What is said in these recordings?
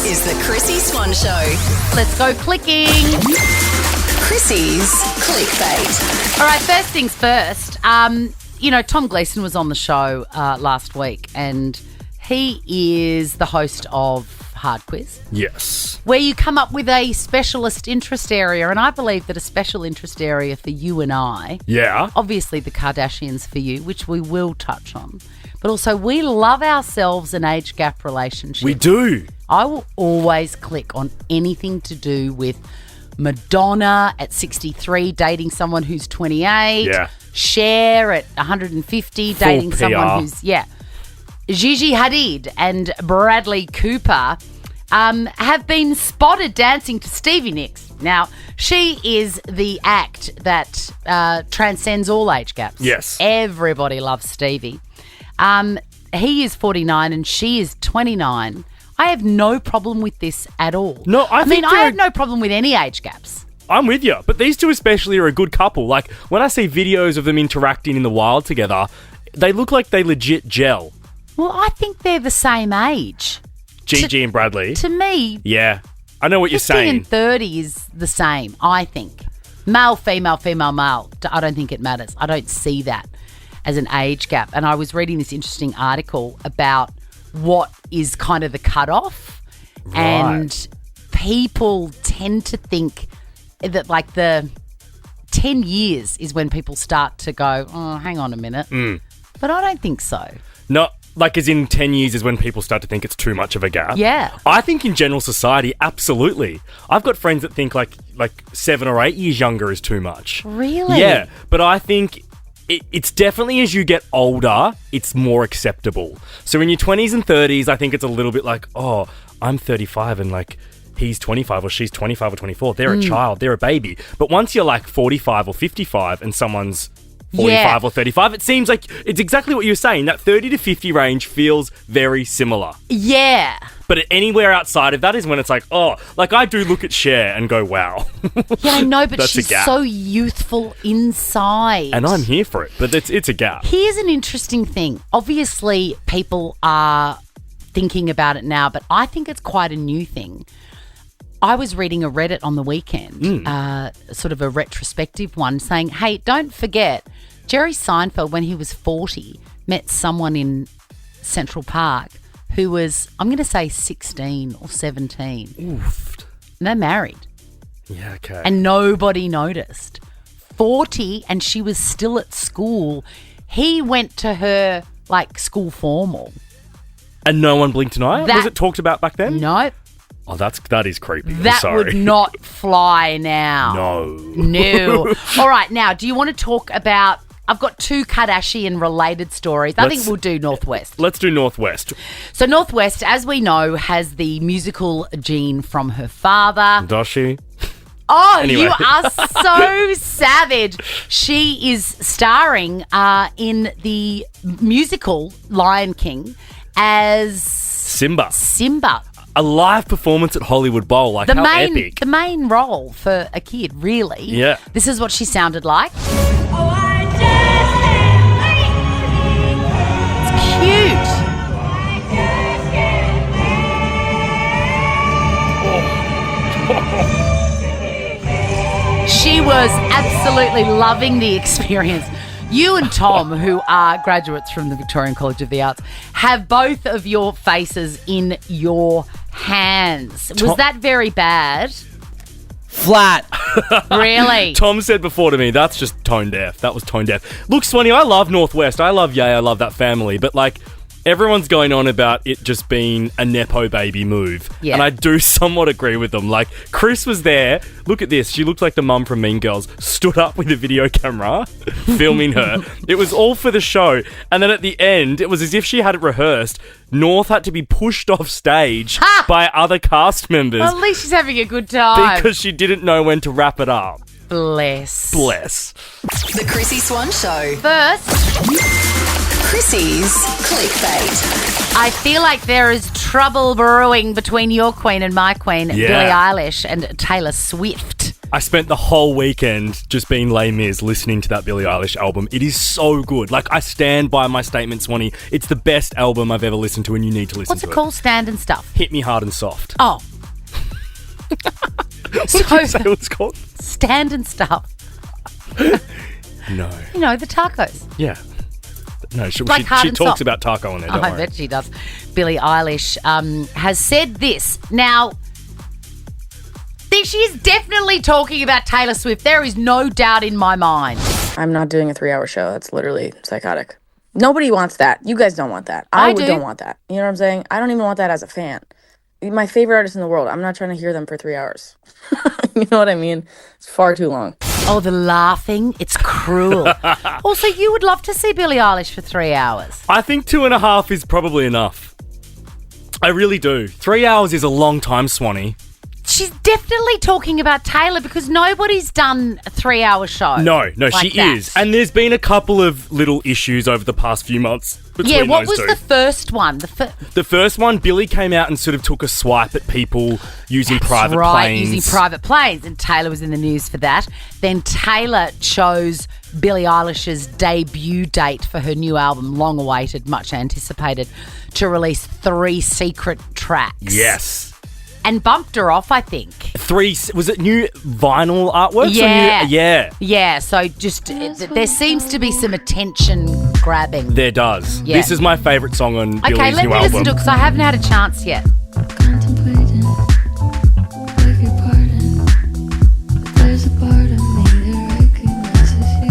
is the Chrissy Swan Show. Let's go clicking. Chrissy's Clickbait. All right, first things first. Tom Gleeson was on the show last week, and he is the host of Hard Quiz. Yes. Where you come up with a specialist interest area, and I believe that a special interest area for you and I, obviously the Kardashians for you, which we will touch on, but also we love ourselves an age gap relationship. We do. I will always click on anything to do with Madonna at 63 dating someone who's 28. Yeah. Cher at 150 dating PR. someone who's, Gigi Hadid and Bradley Cooper have been spotted dancing to Stevie Nicks. Now, she is the act that transcends all age gaps. Yes. Everybody loves Stevie. He is 49 and she is 29. I have no problem with this at all. No, I have no problem with any age gaps. I'm with you, but these two especially are a good couple. Like, when I see videos of them interacting in the wild together, they look like they legit gel. Well, I think they're the same age. Gigi and Bradley. To me, yeah. I know what you're 50 saying. and 30 is the same, I think. Male, female, female, male. I don't think it matters. I don't see that as an age gap. And I was reading this interesting article about what is kind of the cutoff. Right. And people tend to think that like the 10 years is when people start to go, oh, hang on a minute. But I don't think so. No, like as in 10 years is when people start to think it's too much of a gap. Yeah. I think in general society, absolutely. I've got friends that think like 7 or 8 years younger is too much. Really? Yeah, but I think it's definitely as you get older, it's more acceptable. So in your 20s and 30s, I think it's a little bit like, oh, I'm 35 and like he's 25 or she's 25 or 24. They're a child, they're a baby. But once you're like 45 or 55 and someone's 45 or 35, it seems like it's exactly what you were saying. That 30 to 50 range feels very similar. Yeah. But anywhere outside of that is when it's like, oh, like I do look at Cher and go, wow. Yeah, I know, but That's she's a gap. so youthful inside. And I'm here for it, but it's a gap. Here's an interesting thing. Obviously, people are thinking about it now, but I think it's quite a new thing. I was reading a Reddit on the weekend, sort of a retrospective one, saying, hey, don't forget, Jerry Seinfeld, when he was 40, met someone in Central Park who was, I'm going to say 16 or 17. Oof. And they're married. Yeah, okay. And nobody noticed. 40 and she was still at school. He went to her, like, school formal. And no one blinked an eye? Was it talked about back then? No. Oh, that is creepy. I'm That sorry. would not fly now. No. All right, now, do you want to talk about... I've got two Kardashian-related stories. I think we'll do Northwest. Let's do Northwest. So Northwest, as we know, has the musical gene from her father. Does she? Oh, Anyway. You are so savage. She is starring in the musical Lion King as... Simba. A live performance at Hollywood Bowl. Like, how epic. The main role for a kid, really. Yeah. This is what she sounded like. Oh, I just can't wait. It's cute. She was absolutely loving the experience. You and Tom, who are graduates from the Victorian College of the Arts, have both of your faces in your hands. Was that very bad? Flat. Really? Tom said before to me, that's just tone deaf. That was tone deaf. Look, Swanee, I love Northwest. I love Ye. I love that family. But, like, everyone's going on about it just being a Nepo baby move. Yeah. And I do somewhat agree with them. Like, Chris was there. Look at this. She looked like the mum from Mean Girls. Stood up with a video camera, filming her. It was all for the show. And then at the end, it was as if she had it rehearsed. North had to be pushed off stage by other cast members. Well, at least she's having a good time. Because she didn't know when to wrap it up. Bless. The Chrissy Swan Show. First, Chrissy's Clickbait. I feel like there is trouble brewing between your queen and my queen, Yeah. Billie Eilish and Taylor Swift. I spent the whole weekend just being Les Mis listening to that Billie Eilish album. It is so good. Like, I stand by my statement, Swanee. It's the best album I've ever listened to, and you need to listen What's to it it. called? Stand and Stuff. Hit Me Hard and Soft. Oh. What did you say it was called? Stand and Stuff. No. You know, the tacos. Yeah. No, she Like hard she and talks soft. about taco on there, don't I worry. bet she does. Billie Eilish has said this. Now, she is definitely talking about Taylor Swift. There is no doubt in my mind. I'm not doing a 3-hour show. That's literally psychotic. Nobody wants that. You guys don't want that. I don't do. want that. You know what I'm saying? I don't even want that as a fan. My favorite artist in the world. I'm not trying to hear them for 3 hours. You know what I mean? It's far too long. Oh, the laughing. It's cruel. Also, you would love to see Billie Eilish for 3 hours. I think 2.5 is probably enough. I really do. 3 hours is a long time, Swanee. She's definitely talking about Taylor because nobody's done a 3-hour show. No, like she that. is. And there's been a couple of little issues over the past few months between Yeah, what those was two. the first one? The first one, Billie came out and sort of took a swipe at people using private right, planes. using private planes, and Taylor was in the news for that. Then Taylor chose Billie Eilish's debut date for her new album, long awaited, much anticipated, to release 3 secret tracks. Yes. And bumped her off, I think. 3, was it new vinyl artwork? Yeah. Yeah. Yeah, so just there seems to be some attention grabbing. There does. Yeah. This is my favourite song on Okay, Billie's let new me album. listen to it because I haven't had a chance yet. Contemplating, beg your pardon, but there's a part of me that recognizes you.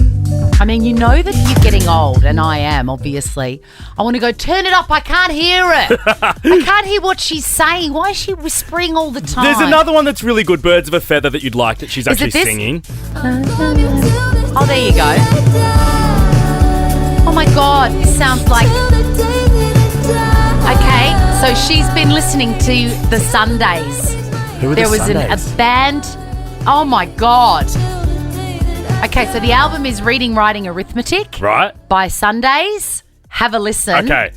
I mean, you know that you're getting old, and I am, obviously. I want to go, turn it up, I can't hear it. I can't hear what she's saying. Why is she whispering all the time? There's another one that's really good, Birds of a Feather, that you'd like that she's Is actually it this? singing. Oh, there you go. Oh my God, this sounds like... Okay, so she's been listening to the Sundays. Who are There the was Sundays? a band. Oh my God. Okay, so the album is Reading, Writing, Arithmetic Right? by Sundays. Have a listen. Okay.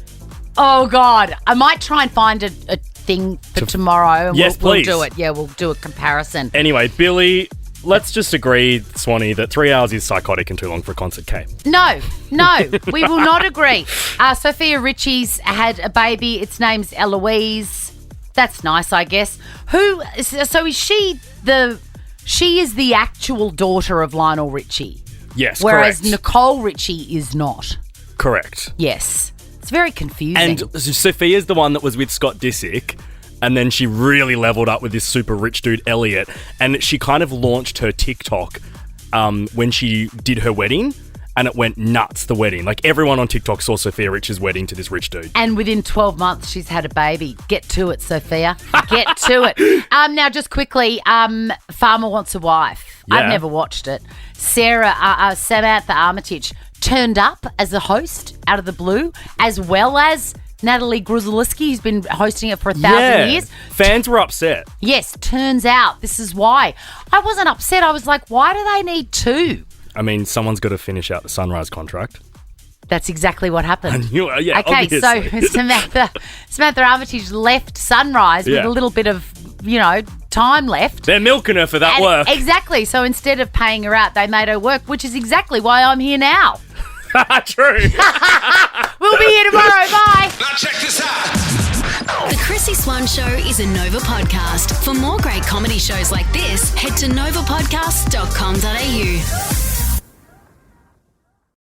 Oh God, I might try and find a thing for tomorrow. And Yes, we'll please. do it. Yeah, we'll do a comparison. Anyway, Billie, let's just agree, Swanee, that 3 hours is psychotic and too long for a concert, K. No, we will not agree. Sophia Richie's had a baby. Its name's Eloise. That's nice, I guess. So is she the... She is the actual daughter of Lionel Richie. Yes, Whereas correct. Nicole Richie is not. Correct. Yes. It's very confusing. And Sophia's the one that was with Scott Disick, and then she really leveled up with this super rich dude, Elliot, and she kind of launched her TikTok when she did her wedding, and it went nuts, the wedding. Like, everyone on TikTok saw Sophia Rich's wedding to this rich dude. And within 12 months, she's had a baby. Get to it, Sophia. Get to it. Now, just quickly, Farmer Wants a Wife. Yeah. I've never watched it. Samantha Armitage turned up as a host out of the blue, as well as Natalie Gruzalski, who's been hosting it for 1,000 years. Fans were upset. Yes, turns out this is why. I wasn't upset. I was like, why do they need 2? I mean, someone's got to finish out the Sunrise contract. That's exactly what happened. Yeah, Okay, obviously. so Samantha Armitage left Sunrise with Yeah. a little bit of, time left. They're milking her for that And work. Exactly. So instead of paying her out, they made her work, which is exactly why I'm here now. True. We'll be here tomorrow. Bye. Now check this out. The Chrissy Swan Show is a Nova podcast. For more great comedy shows like this, head to novapodcast.com.au.